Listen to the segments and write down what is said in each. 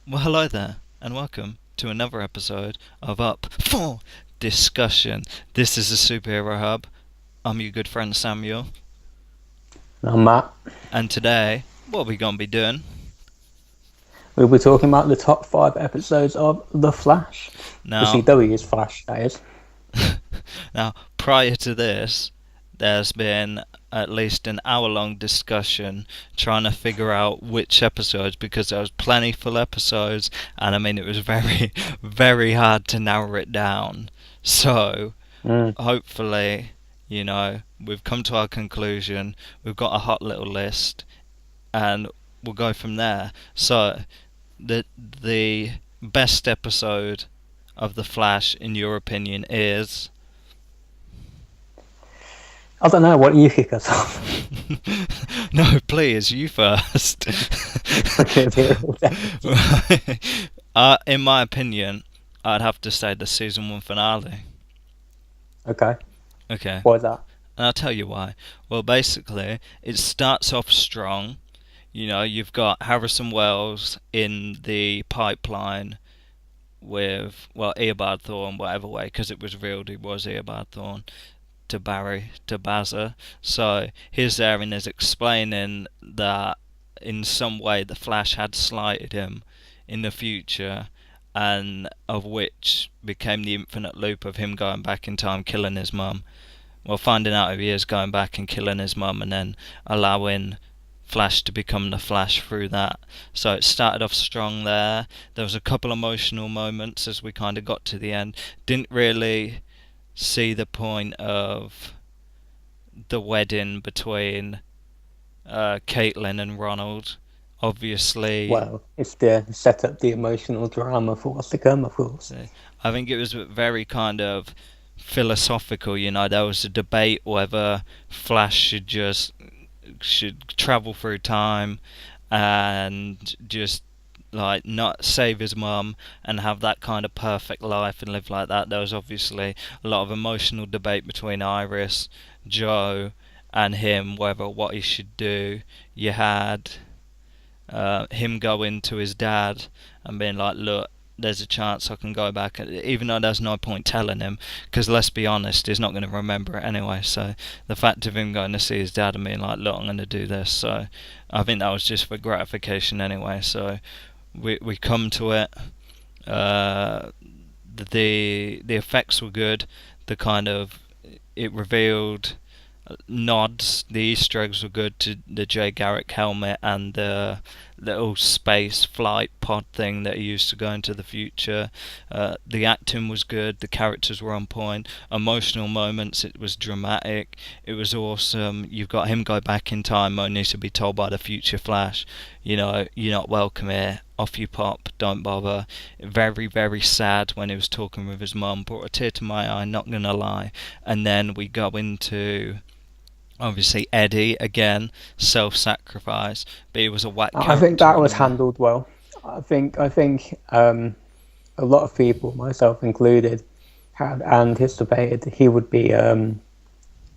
Well, hello there, and welcome to another episode of Up for Discussion. This is the Superhero Hub. I'm your good friend Samuel, I'm Matt. and today, what are we going to be doing? We'll be talking about the top 5 episodes of The Flash. The Now, CW's Flash, that is. now, prior to this, there's been at least an hour-long discussion trying to figure out which episodes, because there was plentiful episodes, and I mean it was very, very hard to narrow it down. So, Mm. hopefully, we've come to our conclusion. We've got a hot little list, and we'll go from there. So, the best episode of The Flash, in your opinion, is. I don't know, what do you kick us off? No, please, you first. In my opinion, I'd have to say the season 1 finale. Okay, Okay, why is that? and I'll tell you why. Well, basically, it starts off strong. You've got Harrison Wells in the pipeline with, well, Eobard Thawne, whatever way, because it was revealed he was Eobard Thawne, to Barry, to Baza. So he's there and is explaining that in some way the Flash had slighted him in the future, and of which became the infinite loop of him going back in time, killing his mum. Well, finding out who he is, going back and killing his mum, and then allowing Flash to become the Flash through that. So it started off strong there. There was a couple emotional moments as we kind of got to the end. Didn't really see the point of the wedding between Caitlin and Ronald. Obviously, Well, it's to set up the emotional drama for what's to come, of course. I think it was very kind of philosophical. There was a debate whether Flash should travel through time and just like not save his mum and have that kind of perfect life and live like that. There was obviously a lot of emotional debate between Iris, Joe, and him whether what he should do. You had him going to his dad and being like, look, there's a chance I can go back, even though there's no point telling him, because let's be honest, he's not going to remember it anyway. So the fact of him going to see his dad and being like, look, I'm going to do this, so I think that was just for gratification anyway. So we come to it. Uh, the effects were good. The kind of it revealed nods. The Easter eggs were good to the Jay Garrick helmet and the little space flight pod thing that he used to go into the future. The acting was good. The characters were on point. Emotional moments. It was dramatic. It was awesome. You've got him go back in time only to be told by the future Flash, you're not welcome here. Off you pop. Don't bother. Very, very sad when he was talking with his mum. Brought a tear to my eye. Not gonna lie. And then we go into obviously Eddie again, self-sacrifice, but he was a whack I think character that in a was way. handled well. I think a lot of people, myself included, had anticipated he would be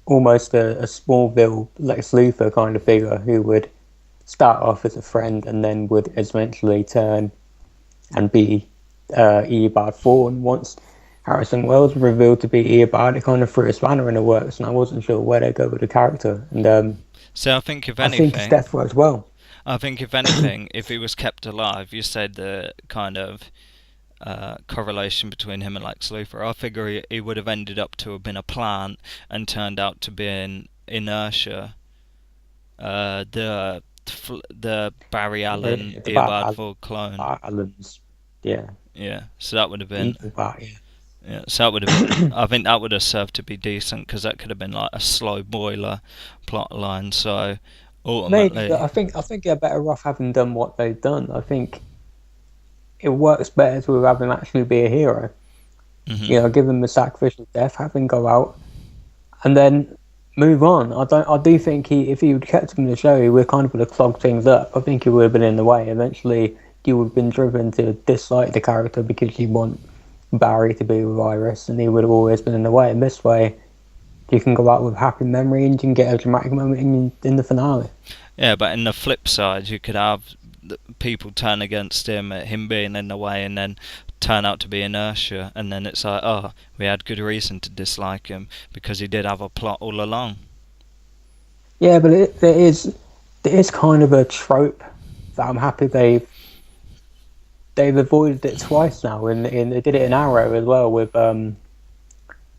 almost a Smallville Lex Luthor kind of figure who would start off as a friend and then would eventually turn and be Eobard Thawne. Once Harrison Wells revealed to be Eobard, it kind of threw a spanner in the works, and I wasn't sure where they go with the character. And So I think if I think his anything, death worked well. if he was kept alive, you said the kind of correlation between him and Lex Luthor. I figure he would have ended up to have been a plant and turned out to be in inertia. The Barry Allen It's Eobard about Thor clone. Alan's, yeah, Yeah, so that would have been. evil part. Yeah. Yeah, so that would have been. I think that would have served to be decent because that could have been like a slow boiler plot line. So Maybe, but ultimately, I think they're better off having done what they've done. I think it works better to have him actually be a hero. hmm Give him the sacrificial death, have him go out, and then move on. I do think if he would kept him in the show, he would kind of would have clogged things up. I think he would have been in the way. Eventually, you would have been driven to dislike the character because you want Barry to be with Iris, and he would have always been in the way. And this way, you can go out with happy memory and you can get a dramatic moment in the finale. yeah. But in the flip side, you could have people turn against him being in the way, and then turn out to be inertia, and then it's like, oh, we had good reason to dislike him because he did have a plot all along. Yeah, but there is kind of a trope that I'm happy they've avoided it twice now. In they did it in Arrow as well with the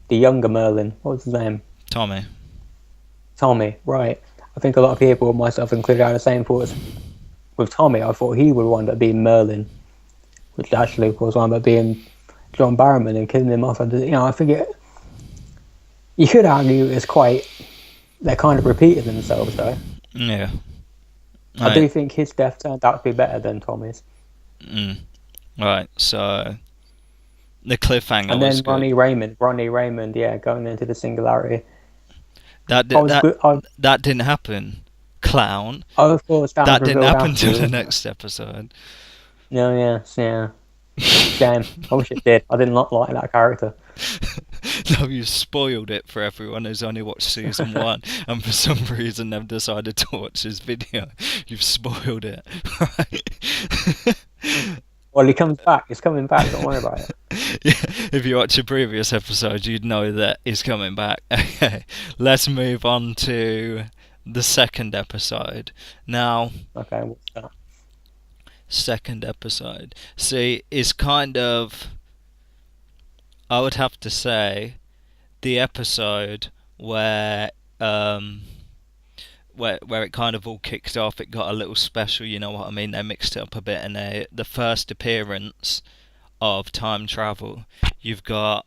younger Merlin. What was his name? Tommy. Tommy. Right. I think a lot of people, myself included, had the same thoughts with Tommy. I thought he would wind up being Merlin, which actually, of course, wound up being John Barrowman and killing him off. And I think you could argue it's quite. They're kind of repeating themselves, though. Yeah. I do think his death turned out to be better than Tommy's. Right, so the cliffhanger And then was good. Ronnie Raymond, yeah, going into the singularity. That didn't happen, clown. Oh, of course, that was That didn't revealed happen till the afterwards. next episode. No, yeah. Shame. I wish it did. I didn't like that character. No, you spoiled it for everyone who's only watched season 1, and for some reason they've decided to watch this video. You've spoiled it, right? Well, he comes back. He's coming back. Don't worry about it. Yeah, if you watch a previous episode, you'd know that he's coming back. Okay, let's move on to the second episode. Now, Okay, what's that? second episode. See, is kind of, I would have to say, the episode where where it kind of all kicked off. It got a little special, you know what I mean? They mixed it up a bit, and the first appearance of time travel. You've got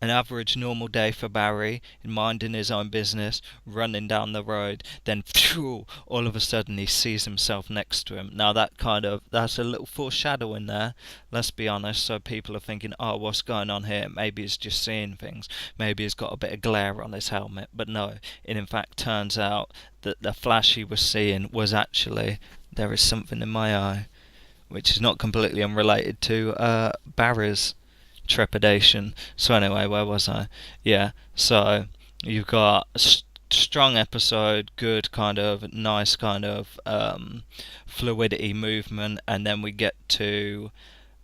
an average normal day for Barry, minding his own business, running down the road, then phew, all of a sudden he sees himself next to him. Now that's a little foreshadowing there, let's be honest, so people are thinking, oh, what's going on here? Maybe he's just seeing things, maybe he's got a bit of glare on his helmet, but no, it in fact turns out that the flash he was seeing was actually, there is something in my eye, which is not completely unrelated to Barry's trepidation. So anyway, where was I? Yeah, so you've got a strong episode, good kind of nice kind of fluidity movement, and then we get to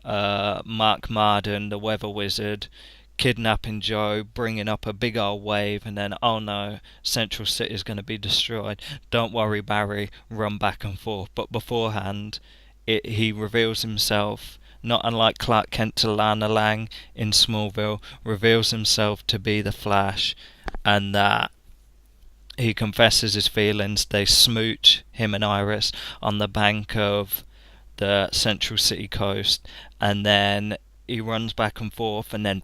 Mark Marden, the weather wizard, kidnapping Joe, bringing up a big old wave, and then, oh no, Central City is going to be destroyed. Don't worry, Barry, run back and forth. But beforehand, he reveals himself, not unlike Clark Kent to Lana Lang in Smallville, reveals himself to be the Flash, and that he confesses his feelings. They smooch, him and Iris, on the bank of the Central City coast, and then he runs back and forth, and then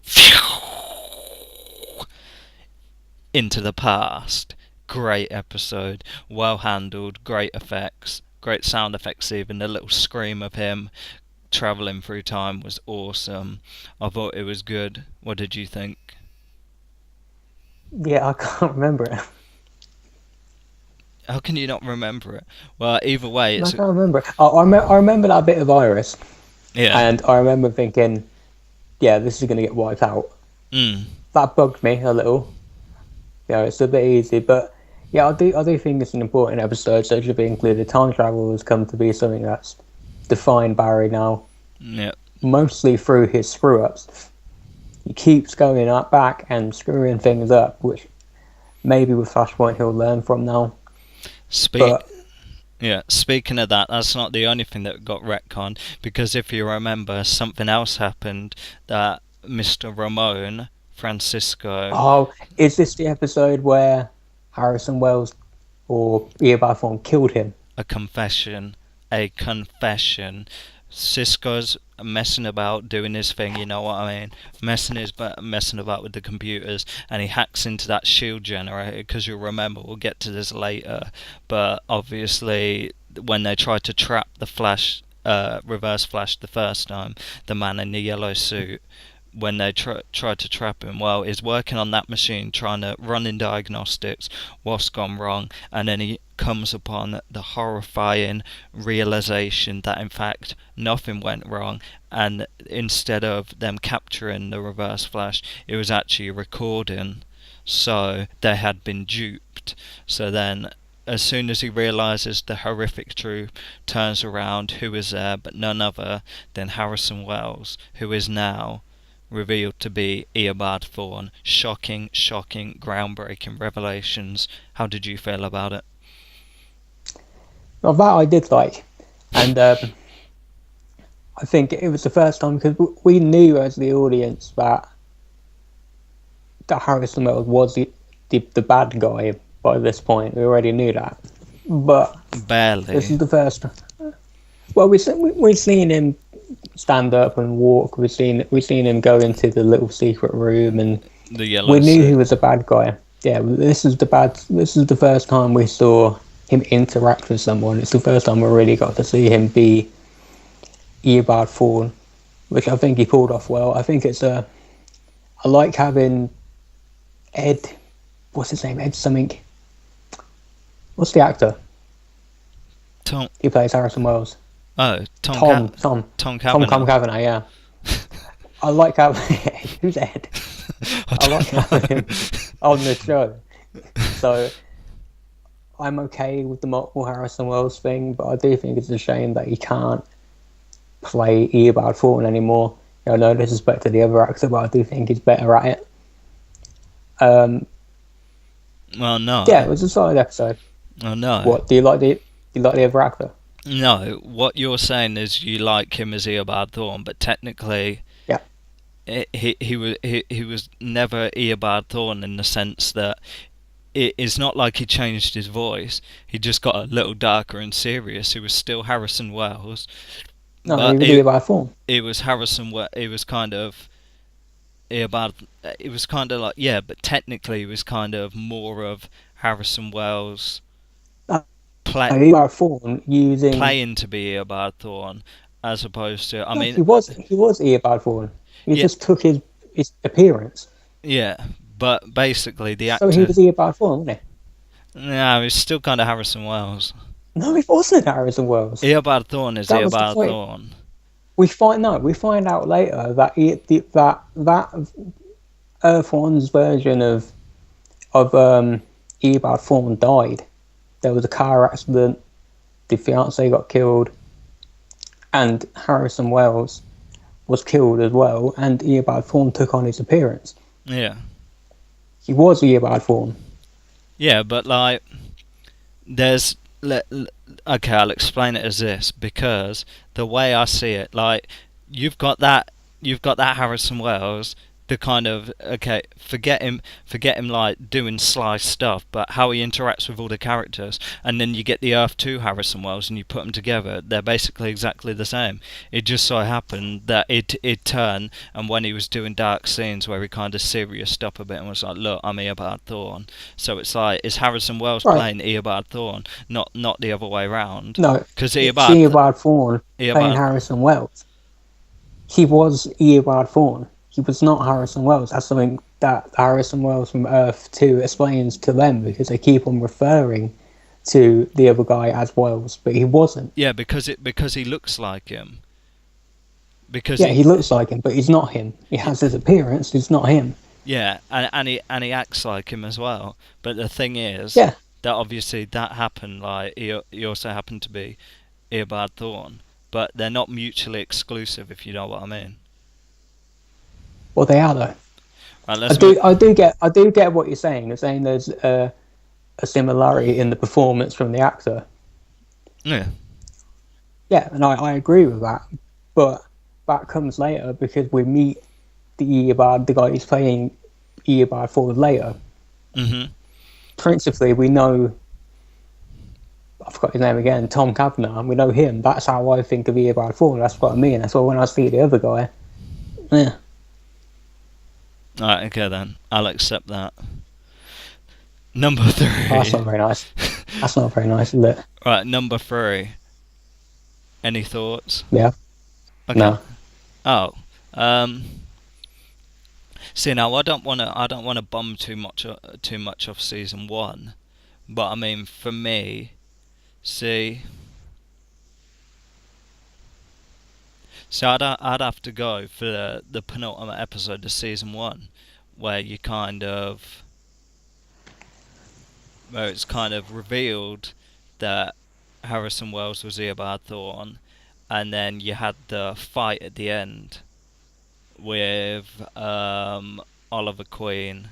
into the past. Great episode, well handled, great effects, great sound effects even. The little scream of him travelling through time was awesome. I thought it was good. What did you think? Yeah, I can't remember it. How can you not remember it? Well, either way, I it's can't remember. I remember that bit of Iris, yeah. and I remember thinking, yeah, this is going to get wiped out. That bugged me a little. Yeah, it's a bit easy, but yeah, I do think it's an important episode, so it should be included. Time travel has come to be something that's defined Barry now, Yeah. mostly through his screw-ups. He keeps going up back and screwing things up, which maybe with Flashpoint he'll learn from now. But Speaking of that, that's not the only thing that got retconned, because if you remember, something else happened, that Mr. Ramon Francisco. oh, is this the episode where Harrison Wells or Eobard killed him? A confession. Cisco's messing about, doing his thing, you know what I mean? Messing about with the computers, and he hacks into that shield generator, because you'll remember, we'll get to this later, but obviously when they tried to trap the Flash, Reverse Flash the first time, the man in the yellow suit, when they tried to trap him, well, he's working on that machine, trying to run in diagnostics, what's gone wrong, and then he comes upon the horrifying realization that in fact nothing went wrong, and instead of them capturing the Reverse Flash, it was actually a recording, so they had been duped. So then as soon as he realizes the horrific truth, turns around, who is there but none other than Harrison Wells, who is now revealed to be Eobard Thawne. Shocking, shocking, groundbreaking revelations. How did you feel about it? Well, that I did like, and I think it was the first time because we knew as the audience that Harrison Wells was the bad guy by this point. We already knew that, but this Barely. is the first. Well, we've seen him stand up and walk. We've seen him go into the little secret room, and The yellow we knew he suit. was a bad guy. Yeah, this is the first time we saw him interact with someone. It's the first time we really got to see him be Eobard Thawne, which I think he pulled off well. I think it's a. I like having Ed. What's his name? Ed something. What's the actor? Tom. He plays Harrison Wells. Oh, Tom. Tom Tom Cavanaugh. Cavanagh. Yeah, I like having who's Ed. I I like don't having know. him on the show. So I'm okay with the multiple Harrison Wells thing, but I do think it's a shame that he can't play Eobard Thawne anymore. You know, no disrespect to the other actor, but I do think he's better at it. Well, no. Yeah, it was a solid episode. Oh no. What do you like the other actor? No, what you're saying is you like him as Eobard Thawne, but technically, Yeah. he was never Eobard Thawne in the sense that it's not like he changed his voice. He just got a little darker and serious. He was still Harrison Wells, No, he but was Eobard Thawne. it was Harrison. It was kind of Eobard. It was kind of like, yeah, but technically, it was kind of more of Harrison Wells No, play, Eobard Thawne using. playing to be Eobard Thawne, as opposed to, I No, mean, he was Eobard Thawne. He yeah, just took his appearance. yeah, but basically the So he actor, was Eobard Thawne, wasn't no, it's still kind of Harrison Wells. he? No, he wasn't Harrison Wells. Eobard Thawne is That was the Eobard point. Thawne. We find out later that that Earth One's version of Eobard Thawne died. There was a car accident. The fiance got killed, and Harrison Wells was killed as well. And Eobard Thawne took on his appearance. Yeah, He was Eobard Thawne. yeah, but like, there's okay, I'll explain it as this, because the way I see it, like, you've got that Harrison Wells, the kind of, okay, forget him like doing sly stuff, but how he interacts with all the characters, and then you get the Earth 2 Harrison Wells and you put them together, they're basically exactly the same. It just so happened that it turned, and when he was doing dark scenes where he kind of serious up a bit and was like, look, I'm Eobard Thawne, so it's like, it's Harrison Wells Right. playing Eobard Thawne, not the other way around, No, because it's Eobard Thawne playing Eobard, Harrison Wells. He was Eobard Thawne. He was not Harrison Wells. That's something that Harrison Wells from Earth 2 explains to them because they keep on referring to the other guy as Wells, but he wasn't. yeah, because he looks like him. Because Yeah, he looks like him, but he's not him. He has his appearance, he's not him. yeah, and he acts like him as well. But the thing is Yeah, that obviously that happened. Like he also happened to be Eobard Thawne, but they're not mutually exclusive, if you know what I mean. well, they are though. Right, I let's do, move. I do get what you're saying. You're saying there's a similarity in the performance from the actor. Yeah, Yeah, and I agree with that. But that comes later because we meet the guy who's playing Eobard Thawne later. mhm. Principally, we know, I forgot his name again, Tom Cavanagh, and we know him. That's how I think of Eobard Thawne. That's what I mean. That's why when I see the other guy, yeah. Alright, okay then. I'll accept that. Number 3. Oh, that's not very nice. That's not very nice, is it? Right, number 3. Any thoughts? Yeah. Okay. No. Oh, see now I don't wanna bum too much off season 1, but I mean for me, see, so I'd have to go for the penultimate episode of season 1, where you kind of where it's kind of revealed that Harrison Wells was Eobard Thawne, and then you had the fight at the end with Oliver Queen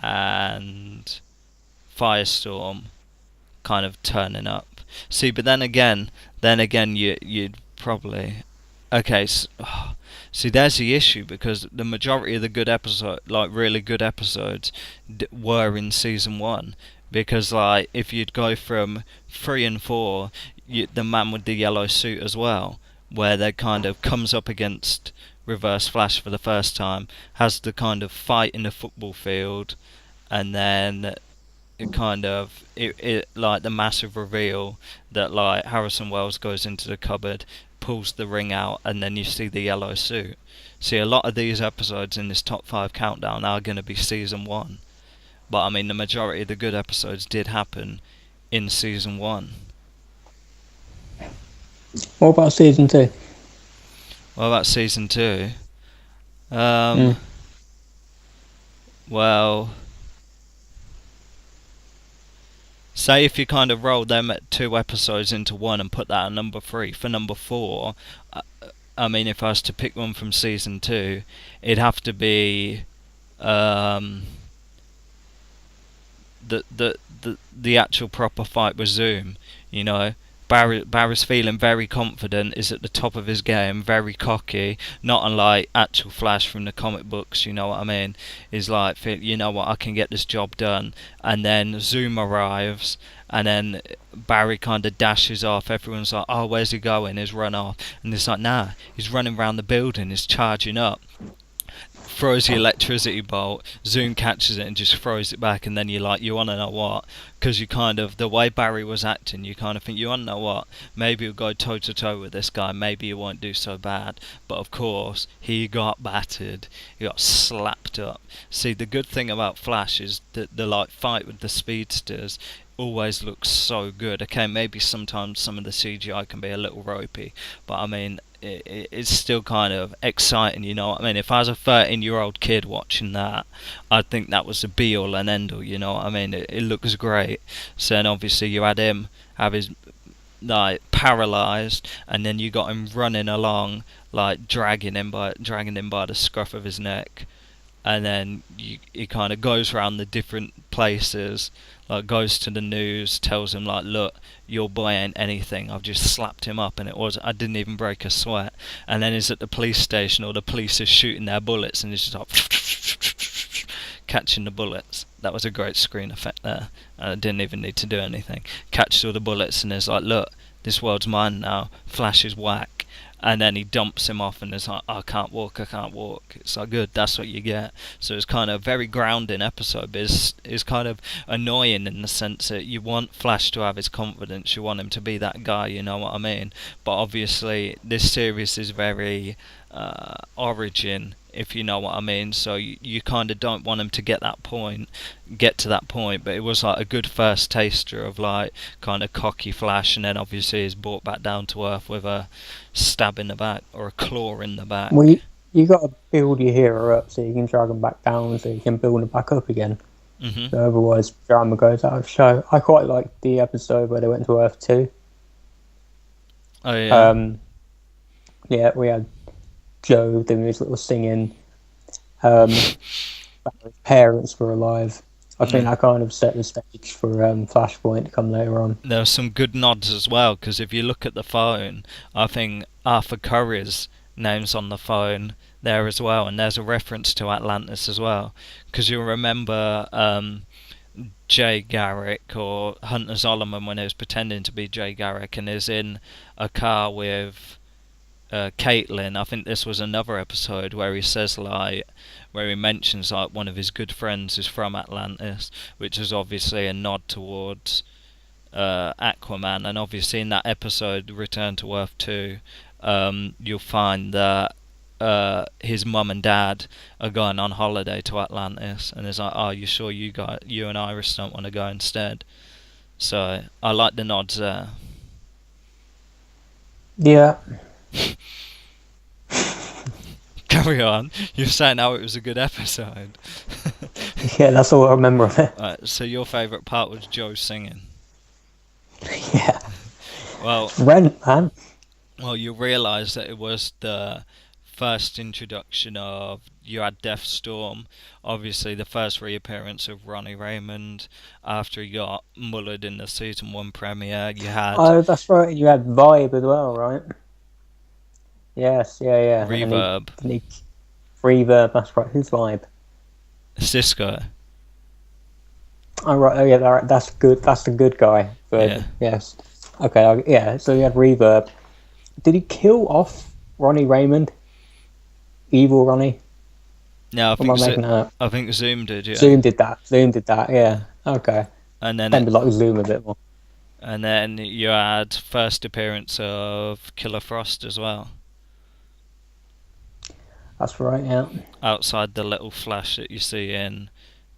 and Firestorm kind of turning up. See, but then again, you'd probably okay. See, there's the issue because the majority of the good episode, like really good episodes, were in season one. Because like if you'd go from 3 and 4, the man with the yellow suit as well, where they kind of comes up against Reverse Flash for the first time, has the kind of fight in the football field, and then it like the massive reveal that like Harrison Wells goes into the cupboard, pulls the ring out, and then you see the yellow suit. See, a lot of these episodes in this top 5 countdown are going to be season one, but I mean the majority of the good episodes did happen in season one. What about season 2? What about season two? Um, Mm. well, say if you kind of roll them at 2 episodes into one and put that at number 3 for number 4. I mean, if I was to pick one from season 2, it'd have to be um, the actual proper fight with Zoom. You know, Barry's feeling very confident, is at the top of his game, very cocky, not unlike actual Flash from the comic books. You know what I mean? Is like, you know what, I can get this job done. And then Zoom arrives, and then Barry kind of dashes off. Everyone's like, "Oh, where's he going?" He's run off, and it's like, "Nah, he's running around the building. He's charging up." Throws the electricity bolt, Zoom catches it and just throws it back, and then you're like, you want to know what? Because you kind of, the way Barry was acting, you kind of think, you want to know what? Maybe he'll go toe to toe with this guy, maybe he won't do so bad. But of course, he got battered, he got slapped up. See, the good thing about Flash is that the like fight with the speedsters always looks so good. Okay, maybe sometimes some of the CGI can be a little ropey, but I mean, it's still kind of exciting, you know what I mean? If I was a 13-year-old kid watching that, I'd think that was the be all and end all, you know what I mean? It looks great. So then obviously you had him have his like paralysed, and then you got him running along, like dragging him by the scruff of his neck, and then he kind of goes around the different places, like goes to the news, tells him like, look, your boy ain't anything, I've just slapped him up, and I didn't even break a sweat. And then he's at the police station, or the police is shooting their bullets, and he's just like catching the bullets. That was a great screen effect there. I didn't even need to do anything. Catches all the bullets and is like, look, this world's mine now. Flash is whack. And then he dumps him off and is like, I can't walk, I can't walk. It's like, good, that's what you get. So it's kind of a very grounding episode, but it's kind of annoying in the sense that you want Flash to have his confidence, you want him to be that guy, you know what I mean? But obviously this series is very origin, if you know what I mean. So you kind of don't want him to get to that point. But it was like a good first taster of like kind of cocky Flash, and then obviously he's brought back down to earth with a stab in the back or a claw in the Well, back. you got to build your hero up so you can drag them back down, so you can build them back up again. Mhm. So otherwise, drama goes out of show. I quite liked the episode where they went to Earth 2. Oh yeah. Yeah, we had Joe doing his little singing. His parents were alive. I think Yeah. that kind of set the stage for Flashpoint to come later on. There were some good nods as well, because if you look at the phone, I think Arthur Curry's name's on the phone there as well, and there's a reference to Atlantis as well. Because you'll remember Jay Garrick or Hunter Zolomon when he was pretending to be Jay Garrick and is in a car with Caitlin. I think this was another episode where he says like, where he mentions like one of his good friends is from Atlantis, which is obviously a nod towards Aquaman. And obviously in that episode, Return to Earth 2, you'll find that his mum and dad are going on holiday to Atlantis, and it's like, oh, you sure you and Iris don't want to go instead? So I like the nods there. Yeah, Carry on. You're saying how it was a good episode. Yeah, that's all I remember of it. So your favourite part was Joe singing. Yeah, Well, Rent, man. you realise that it was the first introduction of, you had Deathstorm, obviously the first reappearance of Ronnie Raymond after he got mullered in the season one premiere. You had Oh, that's right. You had Vibe as well, right? Yes, yeah, yeah. And he Reverb, didn't he Reverb. That's right. Who's Vibe? Cisco. Oh, right. Oh, yeah. That's good. That's the good guy Yeah. version. Yes. Okay. Yeah. So you had Reverb. Did he kill off Ronnie Raymond? Evil Ronnie? No, Or am I making that up? I think Zoom did, yeah. Zoom did that. Zoom did that. Yeah. Okay. And then Then we like Zoom a bit more. you had first appearance of Killer Frost as well. That's right. Yeah. Outside the little flash that you see in,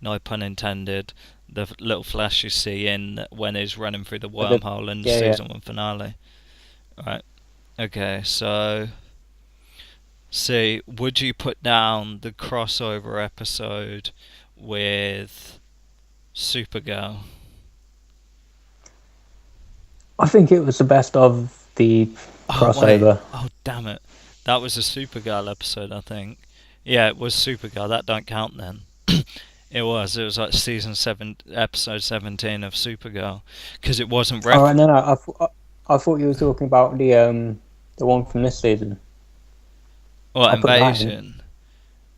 no pun intended, the little flash you see in when he's running through the The, wormhole in the yeah. Yeah. season one finale. Right. Okay. So, see, would you put down the crossover episode with Supergirl? I think it was the best of the Oh wait. crossover. Oh damn it. That was a Supergirl episode, I think. Yeah, it was Supergirl. That don't count then. It was. It was like season 7, episode 17 of Supergirl, because it wasn't All right. ref. No, no. I thought you were talking about the one from this season. Or I'll put that in. Invasion.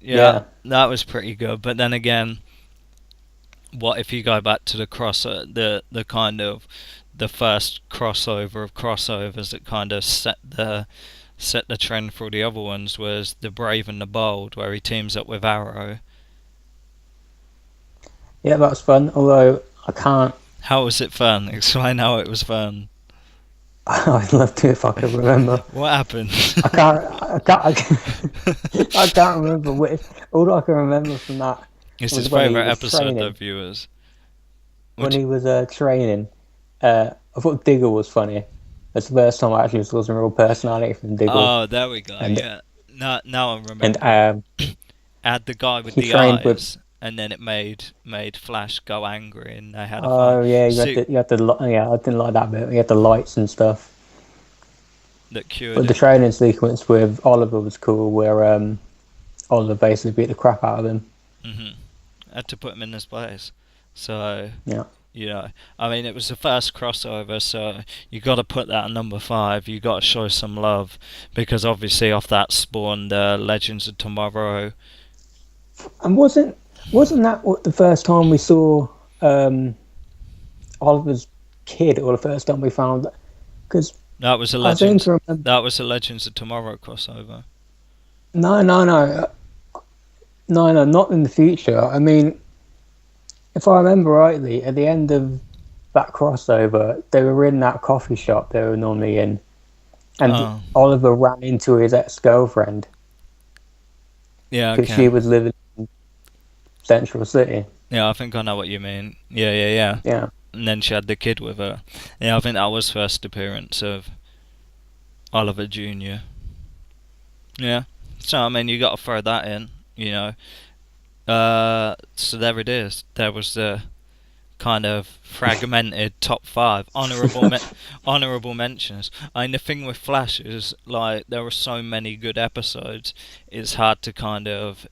Yeah, Yeah. that was pretty good. But then again, what if you go back to the kind of the first crossover of crossovers that kind of set the trend for the other ones, was the Brave and the Bold, where he teams up with Arrow. Yeah, that was fun. Although I can't. How was it fun? Explain how it was fun. I'd love to if I could remember. What happened? I can't. I can't remember which. All I can remember from that It's his was when he favourite was episode, though, training. viewers. When Which, he was training, I thought Digger was funny. That's the first time I actually saw some real personality from Diggle. oh, there we go. And Yeah. Now I'm and remembering. Add the guy with he the trained with. eyes, and then it made Flash go angry, and they had a fight. Oh yeah, Suit you had the yeah. I didn't like that bit. You had the lights and stuff. that cured But the it. training sequence with Oliver was cool, where Oliver basically beat the crap out of him. Had to put him in his place. So, Yeah. I mean, it was the first crossover, so you got to put that at number 5. You got to show some love, because obviously off that spawned Legends of Tomorrow. And wasn't that what the first time we saw Oliver's kid, or the first time we found? Because That was a I seem Legends. to remember. That was a Legends of Tomorrow crossover. No, no, no, no, no, not in the future. I mean, if I remember rightly, at the end of that crossover, they were in that coffee shop they were normally in, and Oh, Oliver ran into his ex-girlfriend yeah, because she okay. was living in Central City. Yeah, I think I know what you mean. Yeah, yeah, yeah. Yeah. And then she had the kid with her. Yeah, I think that was first appearance of Oliver Jr. Yeah. So I mean, you got to throw that in, you know. So there it is. There was the kind of fragmented top 5 honorable mentions. I mean, the thing with Flash is, like, there were so many good episodes. It's hard to kind of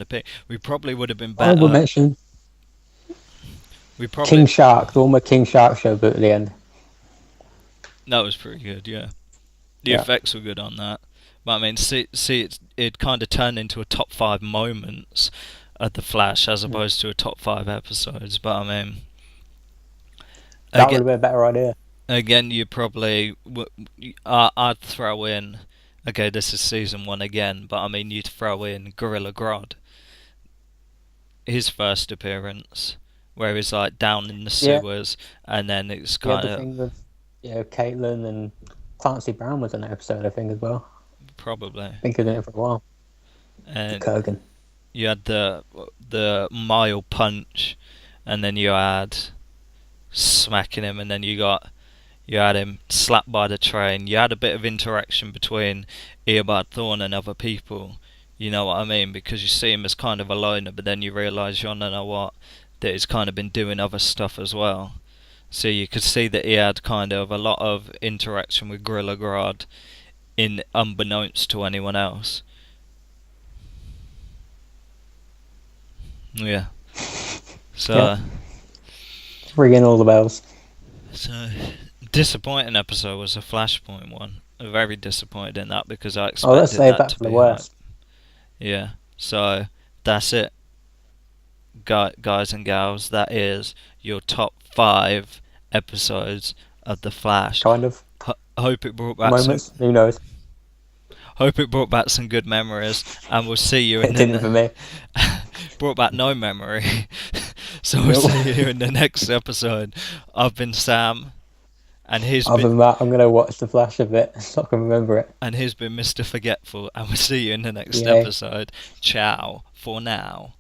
pick. We probably would have been I will better. mention We probably King Shark, the one with King Shark show at the end. That was pretty good. Yeah, the Yeah. effects were good on that. But I mean, it kind of turned into a top 5 moments of the Flash as Mm. opposed to a top 5 episodes. But I mean, That would again, have been a better idea. you probably I'd throw in. Okay, this is season 1 again, but I mean, you'd throw in Gorilla Grodd, his first appearance, where he's like down in the Yeah. sewers, and then it's You had kind the of thing with Caitlin and Clancy Brown was in that episode, I think, as well. probably, I think he was in it for a while. and Kurgan. you had the mile punch, and then you had smacking him, and then you had him slapped by the train. You had a bit of interaction between Eobard Thawne and other people. You know what I mean? Because you see him as kind of a loner, but then you realise, you know what, that he's kind of been doing other stuff as well. So you could see that he had kind of a lot of interaction with Gorilla Grodd in unbeknownst to anyone else. Yeah. Yep, So ringing all the bells. so disappointing episode was a Flashpoint one. Very disappointed in that because I Oh, let's expected save that that to for the be hype. worst. Yeah. So that's it, guys and gals. That is your top 5 episodes of The Flash. Kind of Hope it brought back some. moments. Who knows? Hope it brought back some good memories, and we'll see you in It didn't the. for me. Brought back no memory, so we'll Nope. see you in the next episode. I've been Sam, and he's Other been than that, I'm gonna watch the flash of it so I can remember it. Mr. Forgetful, and we'll see you in the next Yay. episode. Ciao for now.